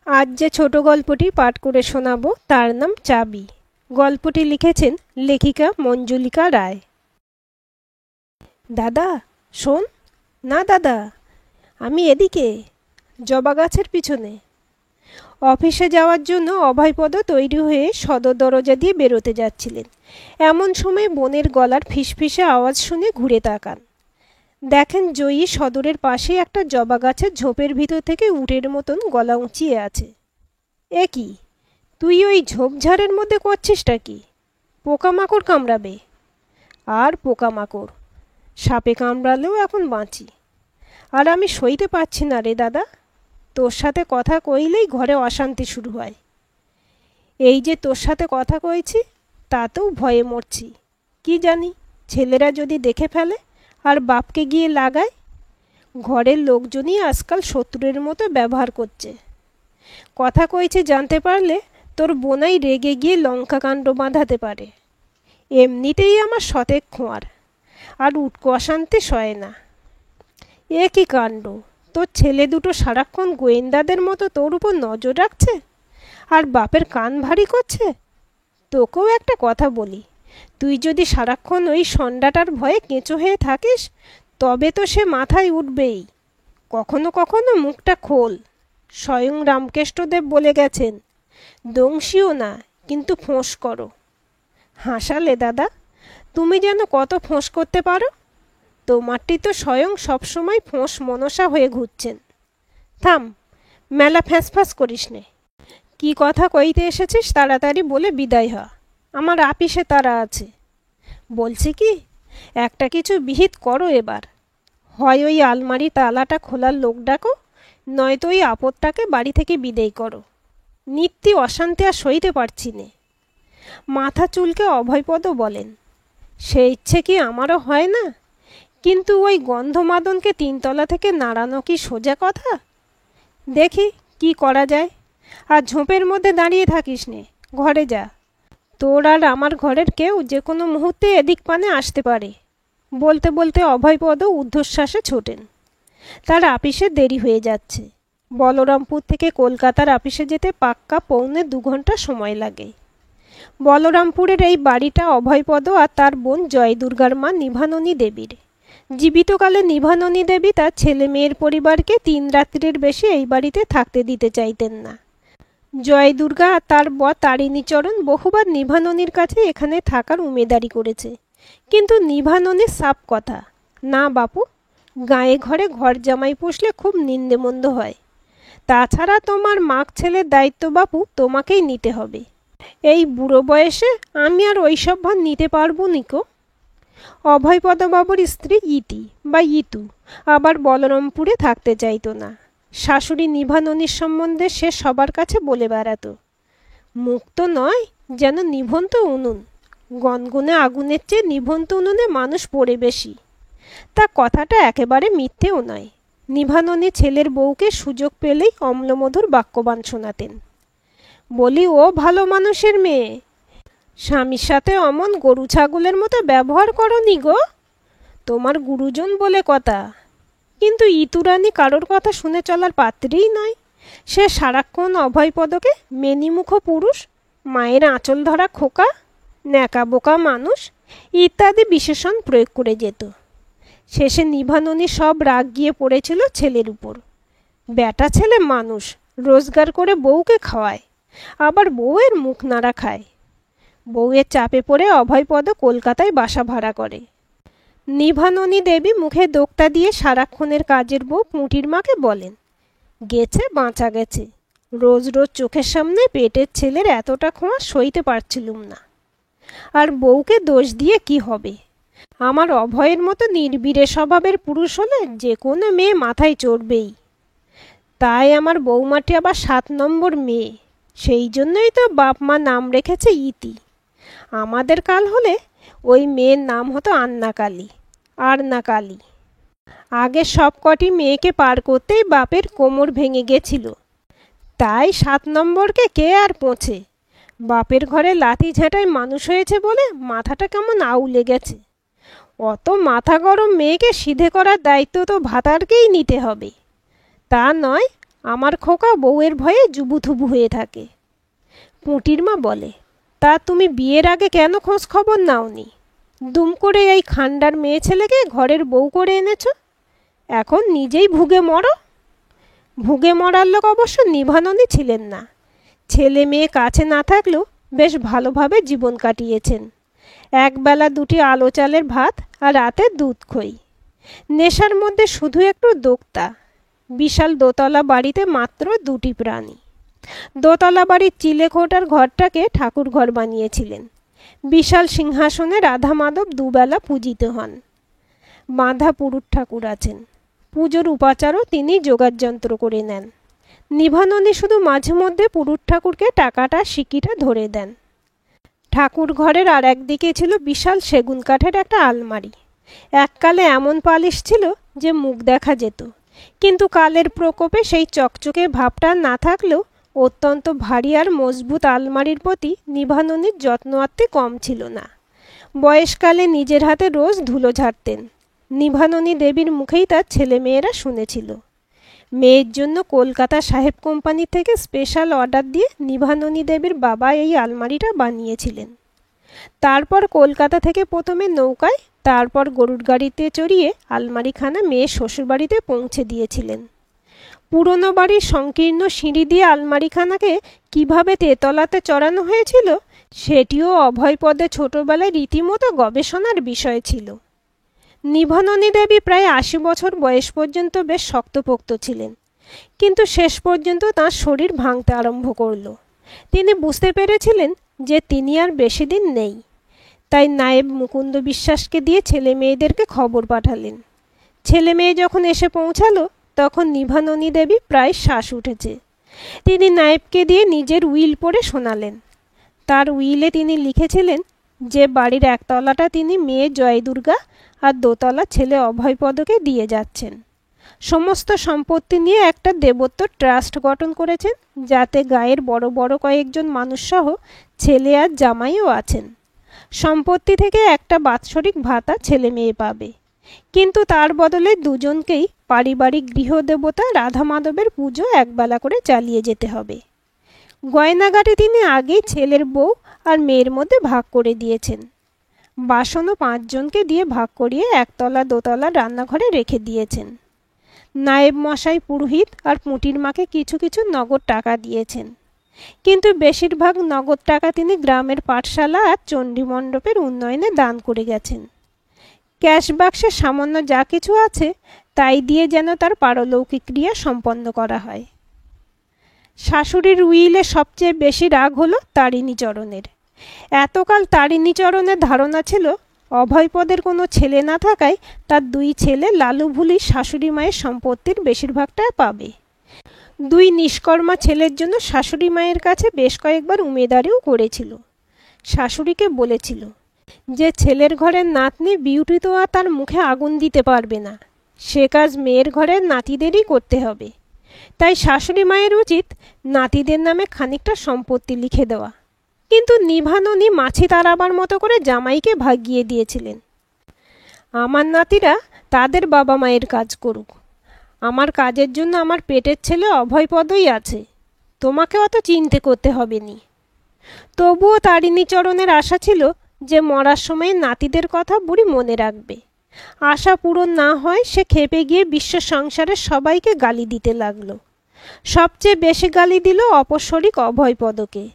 আজ যে ছোট গল্পটি পাঠ করে শোনাবো তার নাম চাবি। গল্পটি লিখেছেন লেখিকা মঞ্জুলিকা রায়। দাদা শোন। না দাদা, আমি এদিকে, জবা গাছের পিছনে। অফিসে যাওয়ার জন্য অভয়পদ তৈরি হয়ে সদর দরজা দিয়ে বেরোতে যাচ্ছিলেন। এমন সময় বোনের গলার ফিসফিসে আওয়াজ শুনে ঘুরে তাকান। দেখেন জয়ী সদরের পাশে একটা জবা গাছের ঝোপের ভিতর থেকে উটের মতন গলা উঁচিয়ে আছে। এ কি, তুই ওই ঝোপঝাড়ের মধ্যে করছিসটা কি? পোকামাকড় কামড়াবে। আর পোকামাকড়, সাপে কামড়ালেও এখন বাঁচি। আর আমি সইতে পারছি না রে দাদা, তোর সাথে কথা কইলেই ঘরে অশান্তি শুরু হয়। এই যে তোর সাথে কথা কইছি তাতেও ভয়ে মরছি। কি জানি ছেলেরা যদি দেখে ফেলে আর বাপকে গিয়ে লাগায়। ঘরের লোকজনই আজকাল শত্রুর মতো ব্যবহার করছে। কথা কইছে জানতে পারলে তোর বোনাই রেগে গিয়ে লঙ্কা কাণ্ড বাঁধাতে পারে। এমনিতেই আমার শতেক খোঁয়ার, আর উটকো অশান্তি সয় না। এ কি কাণ্ড, তোর ছেলে দুটো সারাক্ষণ গোয়েন্দাদের মতো তোর উপর নজর রাখছে আর বাপের কান ভারী করছে। তোকেও একটা কথা বলি, তুই যদি সারাক্ষণ ওই সন্ডাটার ভয়ে কেঁচো হয়ে থাকিস তবে তো সে মাথায় উঠবেই। কখনো কখনো মুখটা খোল। স্বয়ং রামকৃষ্ণদেব বলে গেছেন, দংশিও না কিন্তু ফোঁস করো। হাসালে দাদা, তুমি যেন কত ফোঁস করতে পারো। তোমারটি তো স্বয়ং সবসময় ফোঁস মনসা হয়ে ঘুরছেন। থাম, মেলা ফ্যাঁসফ্যাঁস করিস নে। কি কথা কইতে এসেছিস তাড়াতাড়ি বলে বিদায় হ, আমার আপিসে তারা আছে। বলছি কি, একটা কিছু বিহিত করো এবার। হয় ওই আলমারি তালাটা খোলার লোক ডাকো, নয়তো ওই আপদটাকে বাড়ি থেকে বিদেয় করো। নিত্যি অশান্তি আর সইতে পারছি নে। মাথা চুলকে অভয়পদ বলেন, সে ইচ্ছে কি আমারও হয় না, কিন্তু ওই গন্ধমাদনকে তিনতলা থেকে নাড়ানো কি সোজা কথা? দেখি কি করা যায়। আর ঝোপের মধ্যে দাঁড়িয়ে থাকিস নে, ঘরে যা। তোর আর আমার ঘরের কেউ যে কোনো মুহূর্তে এদিক পানে আসতে পারে। বলতে বলতে অভয়পদ ঊর্ধ্বশ্বাসে ছোটেন। তার আপিসে দেরি হয়ে যাচ্ছে। বলরামপুর থেকে কলকাতার আপিসে যেতে পাক্কা 1.25 ঘন্টা সময় লাগে। বলরামপুরের এই বাড়িটা অভয়পদ আর তার বোন জয়দুর্গার মা নিভাননী দেবীর। জীবিতকালে নিভাননী দেবী তার ছেলে মেয়ের পরিবারকে 3 রাত্রির বেশি এই বাড়িতে থাকতে দিতে চাইতেন না। জয়দুর্গা আর তার বর তারিণীচরণ বহুবার নিভাননীর কাছে এখানে থাকার উমেদারি করেছে, কিন্তু নিভাননীর সাপ কথা, না বাপু, গায়ে ঘরে ঘর জামাই পুষলে খুব নিন্দেমন্দ হয়। তাছাড়া তোমার মাগ ছেলের দায়িত্ব বাপু তোমাকেই নিতে হবে। এই বুড়ো বয়সে আমি আর ওইসব ভার নিতে পারবো নিকো। অভয়পদবাবুর স্ত্রী ইতি বা ইতু আবার বলরামপুরে থাকতে চাইতো না। শাশুড়ি নিভাননীর সম্বন্ধে সে সবার কাছে বলে বেড়াতো, মুখ তো নয়, যেন নিভন্ত উনুন। গনগনে আগুনের চেয়ে নিভন্ত উনুনে মানুষ পড়ে বেশি। তা কথাটা একেবারে মিথ্যেও নয়। নিভাননী ছেলের বউকে সুযোগ পেলেই অম্লমধুর বাক্যবাণ শোনাতেন। বলি, ও ভালো মানুষের মেয়ে, স্বামীর সাথে অমন গরু ছাগলের মতো ব্যবহার করনি গো, তোমার গুরুজন বলে কথা। কিন্তু ইতুরানী কারোর কথা শুনে চলার পাত্রই নয়। সে সারাক্ষণ অভয়পদকে মেনিমুখ পুরুষ, মায়ের আঁচল ধরা খোকা, ন্যাকা বোকা মানুষ ইত্যাদি বিশেষণ প্রয়োগ করে যেত। শেষে নিভাননী সব রাগ গিয়ে পড়েছিল ছেলের উপর। বেটা ছেলে মানুষ, রোজগার করে বউকে খাওয়ায়, আবার বউয়ের মুখ নাড়া খায়। বউয়ের চাপে পড়ে অভয়পদ কলকাতায় বাসা ভাড়া করে। নিভাননী দেবী মুখে দোক্তা দিয়ে সারাক্ষণের কাজের বউ পুঁটির মাকে বলেন, গেছে বাঁচা গেছে। রোজ রোজ চোখের সামনে পেটের ছেলের এতটা খোঁয়া সইতে পারছিলুম না। আর বউকে দোষ দিয়ে কি হবে? আমার অভয়ের মতো নির্বীরে স্বভাবের পুরুষ হলে যে কোনো মেয়ে মাথায় চড়বেই। তাই আমার বৌমাটি আবার 7 নম্বর মেয়ে। সেই জন্যই তো বাপ মা নাম রেখেছে ইতি। আমাদের কাল হলে ওই মেয়ের নাম হতো আন্নাকালী, আর না কালী। আগে সব কটি মেয়েকে পার করতেই বাপের কোমর ভেঙে গেছিল। তাই 7 নম্বরকে কে আর পোঁছে। বাপের ঘরে লাথি ঝাঁটায় মানুষ হয়েছে বলে মাথাটা কেমন আউলে গেছে। অত মাথা গরম মেয়েকে সিধে করার দায়িত্ব তো ভাতারকেই নিতে হবে। তা নয়, আমার খোকা বউয়ের ভয়ে জুবুথুবু হয়ে থাকে। পুঁটির মা বলে, তা তুমি বিয়ের আগে কেন খোঁজ খবর নাওনি? দুম করে এই খান্ডার মেয়ে ছেলেকে ঘরের বউ করে এনেছ, এখন নিজেই ভুগে মরো। ভুগে মরার লোক অবশ্য নিভাননই ছিলেন না। ছেলে মেয়ে কাছে না থাকলেও বেশ ভালোভাবে জীবন কাটিয়েছেন। একবেলা দুটি আলো চালের ভাত আর রাতে দুধ খই। নেশার মধ্যে শুধু একটু দোক্তা। বিশাল দোতলা বাড়িতে মাত্র দুটি প্রাণী। দোতলা বাড়ির চিলেকোঠার ঘরটাকে ঠাকুর ঘর বানিয়েছিলেন। বিশাল সিংহাসনে রাধা মাধব দুবেলা পূজিত হন। বাঁধা পুরুত ঠাকুর আছেন। পুজোর উপাচারও তিনি যোগাযন্ত্র করে নেন। নিভাননী শুধু মাঝে মধ্যে পুরুত ঠাকুরকে টাকাটা সিকিটা ধরে দেন। ঠাকুর ঘরের আর একদিকে ছিল বিশাল সেগুন কাঠের একটা আলমারি। এককালে এমন পালিশ ছিল যে মুখ দেখা যেত, কিন্তু কালের প্রকোপে সেই চকচকে ভাবটা না থাকলেও অত্যন্ত ভারী আর মজবুত আলমারির প্রতি নিভাননীর যত্ন আত্মে কম ছিল না। বয়সকালে নিজের হাতে রোজ ধুলো ঝাড়তেন। নিভাননী দেবীর মুখেই তার ছেলেমেয়েরা শুনেছিল। মেয়ের জন্য কলকাতা সাহেব কোম্পানি থেকে স্পেশাল অর্ডার দিয়ে নিভাননী দেবীর বাবা এই আলমারিটা বানিয়েছিলেন। তারপর কলকাতা থেকে প্রথমে নৌকায়, তারপর গরুর গাড়িতে চড়িয়ে আলমারিখানা মেয়ের শ্বশুরবাড়িতে পৌঁছে দিয়েছিলেন। পুরনো বাড়ির সংকীর্ণ সিঁড়ি দিয়ে আলমারিখানাকে কিভাবে তেতলাতে চড়ানো হয়েছিল সেটিও অভয়পদে ছোটবেলায় রীতিমতো গবেষণার বিষয় ছিল। নিভাননী দেবী প্রায় ৮০ বছর বয়স পর্যন্ত বেশ শক্তপোক্ত ছিলেন, কিন্তু শেষ পর্যন্ত তাঁর শরীর ভাঙতে আরম্ভ করল। তিনি বুঝতে পেরেছিলেন যে তিনি আর বেশি দিন নেই। তাই নায়েব মুকুন্দ বিশ্বাসকে দিয়ে ছেলে মেয়েদেরকে খবর পাঠালেন। ছেলে মেয়ে যখন এসে পৌঁছালো তখন নিভাননী দেবী প্রায় শ্বাস উঠেছে। তিনি নায়েবকে দিয়ে নিজের উইল পড়ে শোনালেন। তার উইলে তিনি লিখেছিলেন যে বাড়ির একতলাটা তিনি মেয়ে জয়দুর্গা আর দোতলা ছেলে অভয়পদকে দিয়ে যাচ্ছেন। সমস্ত সম্পত্তি নিয়ে একটা দেবত্ব ট্রাস্ট গঠন করেছেন, যাতে গায়ের বড় বড় কয়েকজন মানুষসহ ছেলে আর জামাইও আছেন। সম্পত্তি থেকে একটা বাৎসরিক ভাতা ছেলে মেয়ে পাবে, কিন্তু তার বদলে দুজনকেই পারিবারিক গৃহদেবতা রাধা মাধবের পুজো একবেলা করে চালিয়ে যেতে হবে। গয়নাগাটি তিনি আগেই ছেলের বউ আর মেয়ের মধ্যে ভাগ করে দিয়েছেন। বাসনও ৫ জনকে দিয়ে ভাগ করিয়ে একতলা দোতলা রান্নাঘরে রেখে দিয়েছেন। নায়েব মশাই, পুরোহিত আর পুঁটির মাকে কিছু কিছু নগদ টাকা দিয়েছেন, কিন্তু বেশিরভাগ নগদ টাকা তিনি গ্রামের পাঠশালা আর চণ্ডী মণ্ডপের উন্নয়নে দান করে গেছেন। ক্যাশ বাক্সে সামান্য যা কিছু আছে তাই দিয়ে যেন তার পারলৌকিক ক্রিয়া সম্পন্ন করা হয়। শাশুড়ির উইলে সবচেয়ে বেশি রাগ হলো তারিণীচরণের। এতকাল তারিণীচরণের ধারণা ছিল অভয়পদের কোনো ছেলে না থাকায় তার ২ ছেলে লালু ভুলি শাশুড়ি মায়ের সম্পত্তির বেশিরভাগটা পাবে। ২ নিষ্কর্মা ছেলের জন্য শাশুড়ি মায়ের কাছে বেশ কয়েকবার উমেদারিও করেছিল। শাশুড়িকে বলেছিল যে ছেলের ঘরের নাতনি বিউটি তো আর তার মুখে আগুন দিতে পারবে না, সে কাজ মেয়ের ঘরের নাতিদেরই করতে হবে। তাই শাশুড়ি মায়ের উচিত নাতিদের নামে খানিকটা সম্পত্তি লিখে দেওয়া, কিন্তু নিভাননী মাছি তাড়াবার মতো করে জামাইকে ভাগিয়ে দিয়েছিলেন। আমার নাতিরা তাদের বাবা মায়ের কাজ করুক, আমার কাজের জন্য আমার পেটের ছেলে অভয়পদই আছে, তোমাকে অত চিন্তে করতে হবে নি। তবুও তারিণীচরণের আশা ছিল যে মরার সময় নাতিদের কথা বুড়ি মনে রাখবে। আশা পূরণ না হয় সে খেপে গিয়ে বিশ্ব সংসারের সবাইকে গালি দিতে লাগলো। সবচেয়ে বেশি গালি দিল অপসরিক অভয়পদকে।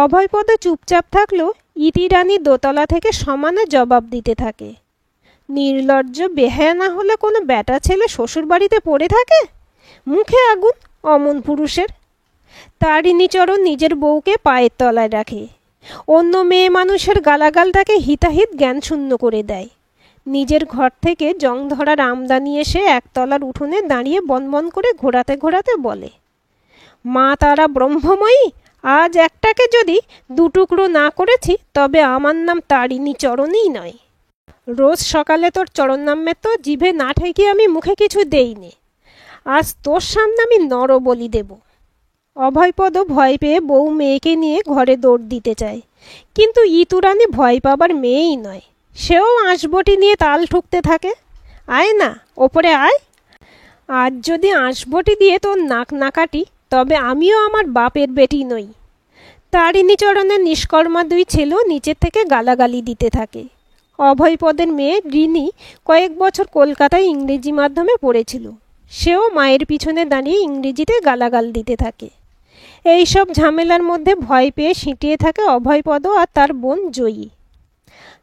অভয়পদ চুপচাপ থাকলেও ইতিরানী দোতলা থেকে সমানে জবাব দিতে থাকে। নির্লজ্জ বেহায়া না হলে কোনো বেটা ছেলে শ্বশুর বাড়িতে পড়ে থাকে? মুখে আগুন অমন পুরুষের। তারিণীচরণ নিজের বউকে পায়ের তলায় রাখে। অন্য মেয়ে মানুষের গালাগাল তাকে হিতাহিত জ্ঞান শূন্য করে দেয়। নিজের ঘর থেকে জং ধরার আমদানি এসে একতলার উঠোনে দাঁড়িয়ে বনবন করে ঘোরাতে ঘোরাতে বলে, মা তারা ব্রহ্মময়ী, আজ একটাকে যদি 2 টুকরো না করেছি তবে আমার নাম তারিণীচরণই নয়। রোজ সকালে তোর চরণ নামে তো জিভে না ঠেকে আমি মুখে কিছু দেইনি, আজ তোর সামনে আমি নর বলি দেব। অভয়পদ ভয় পেয়ে বউ মেয়েকে নিয়ে ঘরে দৌড় দিতে চায়, কিন্তু ইতুরানী ভয় পাবার মেয়েই নয়। সেও আঁশবটি নিয়ে তাল ঠুকতে থাকে। আয় না, ওপরে আয়। আজ যদি আঁশবটি দিয়ে তোর নাক না কাটি তবে আমিও আমার বাপের বেটি নই। তারিণীচরণের নিষ্কর্মা দুই ছেলেও নিচের থেকে গালাগালি দিতে থাকে। অভয়পদের মেয়ে রিনি কয়েক বছর কলকাতায় ইংরেজি মাধ্যমে পড়েছিল। সেও মায়ের পিছনে দাঁড়িয়ে ইংরেজিতে গালাগাল দিতে থাকে। এই সব ঝামেলার মধ্যে ভয় পেয়ে সিঁটিয়ে থাকে অভয়পদ আর তার বোন জয়ী।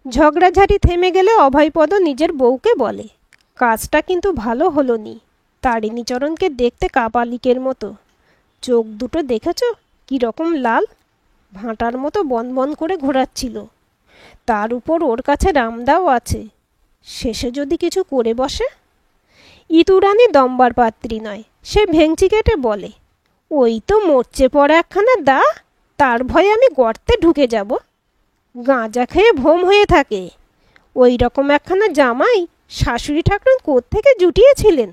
ঝগড়াঝাটি থেমে গেলে অভয়পদ নিজের বউকে বলে, কাজটা কিন্তু ভালো হলো নি। তারিণীচরণকে দেখতে কাপালিকের মতো। চোখ দুটো দেখেছ কীরকম লাল, ভাঁটার মতো বনবন করে ঘোরাচ্ছিল। তার উপর ওর কাছে রামদাও আছে। শেষে যদি কিছু করে বসে। ইতুরানি দম্বার পাত্রী নয়, সে ভেংচি কেটে বলে, ওই তো মরচে পড়া একখানা দা, তার ভয়ে আমি গর্তে ঢুকে যাব। গাঁজা খেয়ে ভোম হয়ে থাকে। ওই রকম একখানা জামাই শাশুড়ি ঠাকুর কোত্থেকে জুটিয়েছিলেন?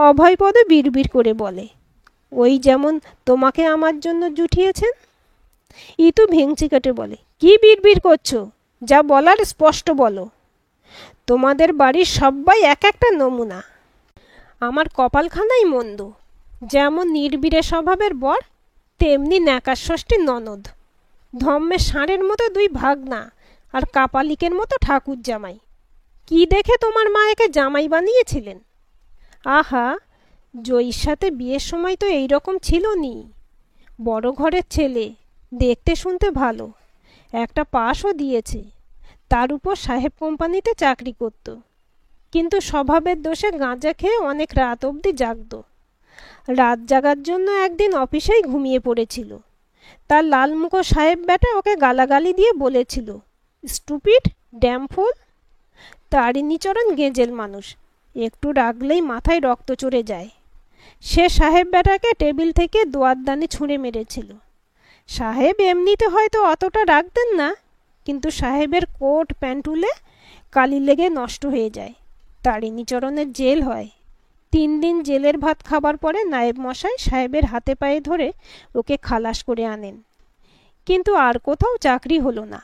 অভয়পদ বিড়বিড় করে বলে, ওই যেমন তোমাকে আমার জন্য জুটিয়েছেন। ইতু ভেংচি কেটে বলে, কি বিড়বিড় করছো? যা বলার স্পষ্ট বলো। তোমাদের বাড়ির সবাই এক একটা নমুনা। আমার কপালখানাই মন্দ। যেমন নির্বিড়ে স্বভাবের বর, তেমনি ন্যাকাষষ্ঠীর ননদ। ধম্মের ষাঁড়ের মতো দুই ভাগনা আর কাপালিকের মতো ঠাকুর জামাই। কি দেখে তোমার মা একে জামাই বানিয়েছিলেন? আহা, জয়ীর সাথে বিয়ের সময় তো এই রকম ছিল নি। বড় ঘরের ছেলে, দেখতে শুনতে ভালো, একটা পাশও দিয়েছে। তার উপর সাহেব কোম্পানিতে চাকরি করত। কিন্তু স্বভাবের দোষে গাঁজা খেয়ে অনেক রাত অবধি জাগত। রাত জাগার জন্য একদিন অফিসেই ঘুমিয়ে পড়েছিল। তার লালমুখো সাহেব বেটা ওকে গালাগালি দিয়ে বলেছিল, স্টুপিড ড্যামফুল। তারিণীচরণ গেঁজেল মানুষ, একটু রাগলেই মাথায় রক্ত চড়ে যায়। সে সাহেব বেটাকে টেবিল থেকে দোয়ারদানি ছুঁড়ে মেরেছিল। সাহেব এমনিতে হয়তো অতটা রাখতেন না, কিন্তু সাহেবের কোট প্যান্টুলে কালি লেগে নষ্ট হয়ে যায়। তারিণীচরণের জেল হয়। 3 দিন জেলের ভাত খাবার পরে নায়েব মশাই সাহেবের হাতে পায়ে ধরে ওকে খালাস করে আনেন। কিন্তু আর কোথাও চাকরি হলো না।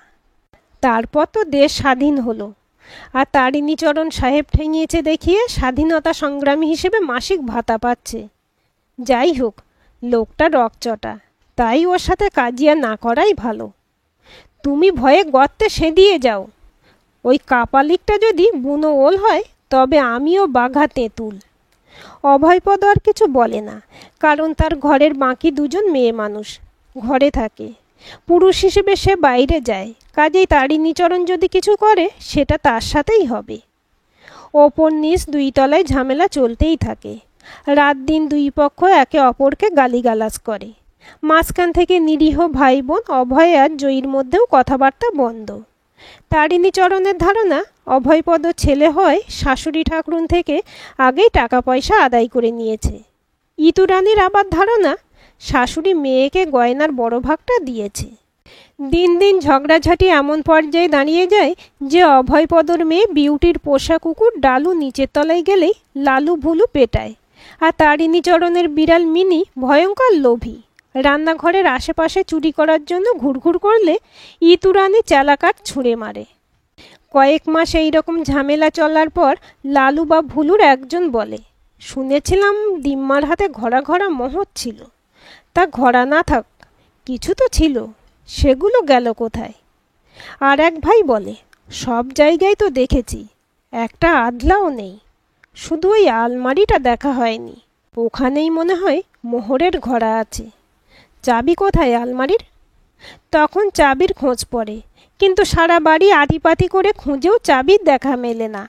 তারপর তো দেশ স্বাধীন হলো, আর তারিণীচরণ সাহেব ঠেঙিয়েছে দেখিয়ে স্বাধীনতা সংগ্রামী হিসেবে মাসিক ভাতা পাচ্ছে। যাই হোক, লোকটা রকচটা, তাই ওর সাথে কাজিয়া না করাই ভালো। তুমি ভয়ে গর্তে সেঁধিয়ে যাও। ওই কাপালিকটা যদি বুনো ওল হয় তবে আমিও বাঘা তেঁতুল। অভয়পদ আর কিছু বলে না, কারণ তার ঘরের বাকি দুজন মেয়ে মানুষ ঘরে থাকে। পুরুষ হিসেবে সে বাইরে যায়, কাজেই তারিণীচরণ যদি কিছু করে সেটা তার সাথেই হবে। ওপর নিচ 2 তলায় ঝামেলা চলতেই থাকে। রাত দিন দুই পক্ষ একে অপরকে গালিগালাজ করে। মাঝখান থেকে নিরীহ ভাই বোন অভয় আর জয়ীর মধ্যেও কথাবার্তা বন্ধ। তারিণীচরণের ধারণা অভয়পদ ছেলে হয় শাশুড়ি ঠাকুরুন থেকে আগেই টাকা পয়সা আদায় করে নিয়েছে। ইতুরানির আবার ধারণা শাশুড়ি মেয়েকে গয়নার বড় ভাগটা দিয়েছে। দিন দিন ঝগড়াঝাটি এমন পর্যায়ে দাঁড়িয়ে যায় যে অভয়পদর মেয়ে বিউটির পোষা কুকুর ডালু নিচের তলায় গেলেই লালু ভুলু পেটায়, আর তারিণীচরণের বিড়াল মিনি ভয়ঙ্কর লোভী। রান্নাঘরের আশেপাশে চুরি করার জন্য ঘুরঘুর করলে ইতুরানি চালাকাঠ ছুঁড়ে মারে। কয়েক মাস এই রকম ঝামেলা চলার পর লালু বা ভুলুর একজন বলে, শুনেছিলাম দিম্মার হাতে ঘরা ঘরা মোহর ছিল। তা ঘরা না থাক, কিছু তো ছিল, সেগুলো গেল কোথায়? আর এক ভাই বলে, সব জায়গায় তো দেখেছি, একটা আধলাও নেই, শুধু ওই আলমারিটা দেখা হয়নি, ওখানেই মনে হয় মোহরের ঘরা আছে। চাবি কোথায় আলমারির? তখন চাবির খোঁজ পড়ে, কিন্তু সারা বাড়ি আদিপাতি করে খুঁজেও চাবির দেখা মেলে না।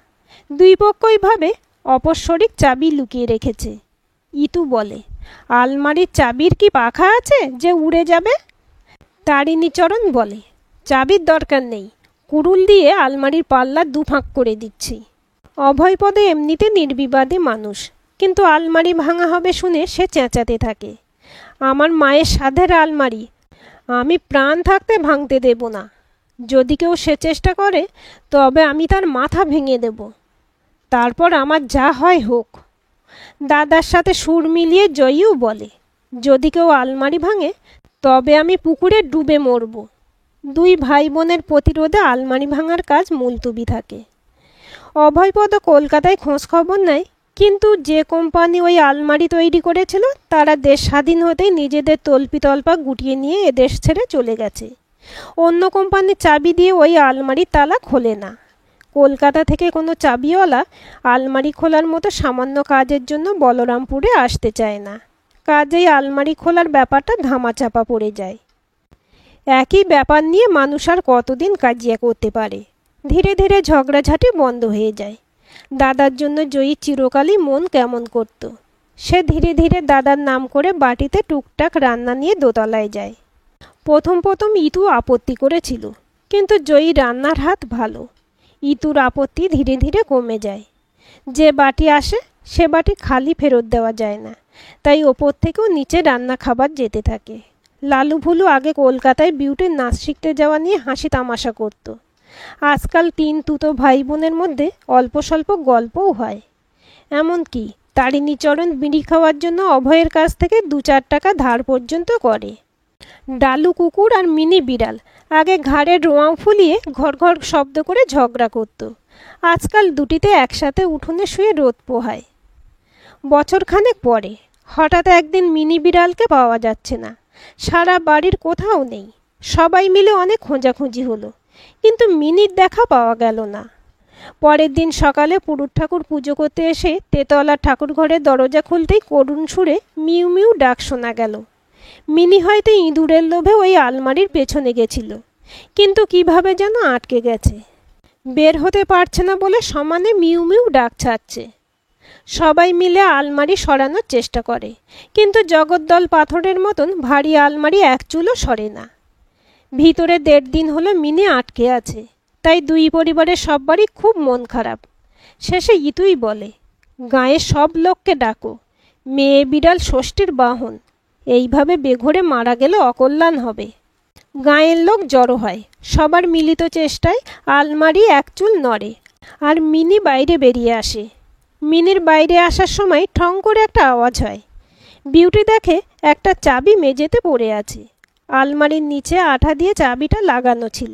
দুই পক্ষই ভাবে অপস্বরিক চাবি লুকিয়ে রেখেছে। ইতু বলে, আলমারির চাবির কি পাখা আছে যে উড়ে যাবে? তারিণীচরণ বলে, চাবির দরকার নেই, কুড়ুল দিয়ে আলমারির পাল্লা 2 ফাঁক করে দিচ্ছি। অভয়পদে এমনিতে নির্বিবাদী মানুষ, কিন্তু আলমারি ভাঙা হবে শুনে সে চেঁচাতে থাকে, আমার মায়ের সাধের আলমারি, আমি প্রাণ থাকতে ভাঙতে দেব না। যদি কেউ সে চেষ্টা করে তবে আমি তার মাথা ভেঙে দেব। তারপর আমার যা হয় হোক। দাদার সাথে সুর মিলিয়ে জয়ীও বলে, যদি কেউ আলমারি ভাঙে তবে আমি পুকুরে ডুবে মরব। 2 ভাই বোনের প্রতিরোধে আলমারি ভাঙার কাজ মুলতুবি থাকে। অভয়পদ কলকাতায় খোঁজ খবর নেয় কিন্তু যে কোম্পানি ওই আলমারি তৈরি করেছিল তারা দেশ স্বাধীন হতেই নিজেদের তল্পিতল্পা গুটিয়ে নিয়ে এদেশ ছেড়ে চলে গেছে। অন্য কোম্পানির চাবি দিয়ে ওই আলমারির তালা খোলে না। কলকাতা থেকে কোনো চাবিওয়ালা আলমারি খোলার মতো সামান্য কাজের জন্য বলরামপুরে আসতে চায় না। কাজেই আলমারি খোলার ব্যাপারটা ধামাচাপা পড়ে যায়। একই ব্যাপার নিয়ে মানুষ আর কতদিন কাজিয়া করতে পারে। ধীরে ধীরে ঝগড়াঝাটি বন্ধ হয়ে যায়। দাদার জন্য জয়ী চিরকালই মন কেমন করত। সে ধীরে ধীরে দাদার নাম করে বাটিতে টুকটাক রান্না নিয়ে দোতলায় যায়। প্রথম ইতু আপত্তি করেছিল, কিন্তু জয়ী রান্নার হাত ভালো। ইতুর আপত্তি ধীরে ধীরে কমে যায়। যে বাটি আসে সে বাটি খালি ফেরত দেওয়া যায় না, তাই ওপর থেকেও নিচে রান্না খাবার যেতে থাকে। লালু ভুলু আগে কলকাতায় বিউটির নাচ শিখতে যাওয়া নিয়ে হাসি তামাশা করত। আজকাল 3 তুতো ভাই বোনের মধ্যে অল্প স্বল্প গল্পও হয়। এমনকি তারিণীচরণ বিড়ি খাওয়ার জন্য অভয়ের কাছ থেকে 2-4 টাকা ধার পর্যন্ত করে। ডালু কুকুর আর মিনি বিড়াল আগে ঘাড়ের রোঁয়া ফুলিয়ে ঘর ঘর শব্দ করে ঝগড়া করত। আজকাল দুটিতে একসাথে উঠোনে শুয়ে রোদ পোহায়। বছরখানেক পরে হঠাৎ একদিন মিনি বিড়ালকে পাওয়া যাচ্ছে না। সারা বাড়ির কোথাও নেই। সবাই মিলে অনেক খোঁজাখুঁজি হলো, কিন্তু মিনির দেখা পাওয়া গেল না। পরের দিন সকালে পুরুত ঠাকুর পুজো করতে এসে তেতলার ঠাকুর ঘরের দরজা খুলতেই করুণ সুরে মিউ মিউ ডাক শোনা গেল। মিনি হয়তো ইঁদুরের লোভে ওই আলমারির পেছনে গেছিল, কিন্তু কিভাবে যেন আটকে গেছে। বের হতে পারছে না বলে সমানে মিউ মিউ ডাক ছাড়ছে। সবাই মিলে আলমারি সরানোর চেষ্টা করে, কিন্তু জগদ্দল পাথরের মতন ভারী আলমারি এক চুলও সরে না। ভিতরে 1.5 দিন হলো মিনি আটকে আছে, তাই দুই পরিবারের সববারই খুব মন খারাপ। শেষে ইতুই বলে, গাঁয়ের সব লোককে ডাকো, মেয়ে বিড়াল ষষ্ঠীর বাহন, এইভাবে বেঘরে মারা গেলে অকল্যাণ হবে। গাঁয়ের লোক জড়ো হয়। সবার মিলিত চেষ্টায় আলমারি এক চুল নড়ে, আর মিনি বাইরে বেরিয়ে আসে। মিনির বাইরে আসার সময় ঠং করে একটা আওয়াজ হয়। বিউটি দেখে একটা চাবি মেঝেতে পড়ে আছে। আলমারির নিচে আঠা দিয়ে চাবিটা লাগানো ছিল।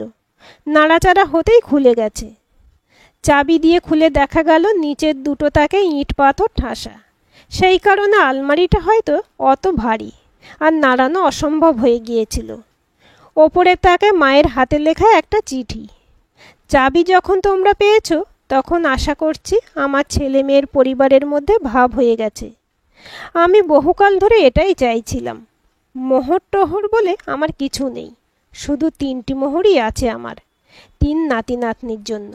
নাড়াচাড়া হতেই খুলে গেছে। চাবি দিয়ে খুলে দেখা গেল নিচের দুটো তাকে ইট পাথর ঠাসা। সেই কারণে আলমারিটা হয়তো অত ভারী আর নাড়ানো অসম্ভব হয়ে গিয়েছিল। ওপরের তাকে মায়ের হাতে লেখা একটা চিঠি। চাবি যখন তোমরা পেয়েছ, তখন আশা করছি আমার ছেলে মেয়ের পরিবারের মধ্যে ভাব হয়ে গেছে। আমি বহুকাল ধরে এটাই চাইছিলাম। মোহর টহর বলে আমার কিছু নেই, শুধু 3টি মোহরই আছে আমার, 3 নাতি নাতনির জন্য।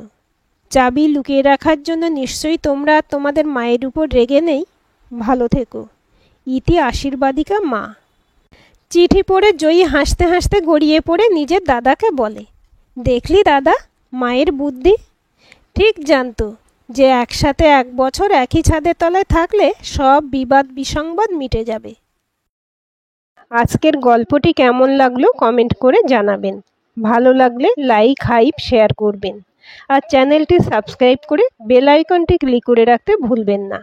চাবি লুকিয়ে রাখার জন্য নিশ্চয়ই তোমরা তোমাদের মায়ের উপর রেগে নেই। ভালো থেকো, ইতি আশীর্বাদিকা মা। চিঠি পড়ে জয়ী হাসতে হাসতে গড়িয়ে পড়ে নিজের দাদাকে বলে, দেখলি দাদা, মায়ের বুদ্ধি। ঠিক জানতো যে একসাথে 1 বছর একই ছাদের তলায় থাকলে সব বিবাদ বিসংবাদ মিটে যাবে। আজকের গল্পটি কেমন লাগলো কমেন্ট করে জানাবেন। ভালো লাগলে লাইক, হাইপ, শেয়ার করবেন। আর চ্যানেলটি সাবস্ক্রাইব করে বেল আইকনটি ক্লিক করে রাখতে ভুলবেন না।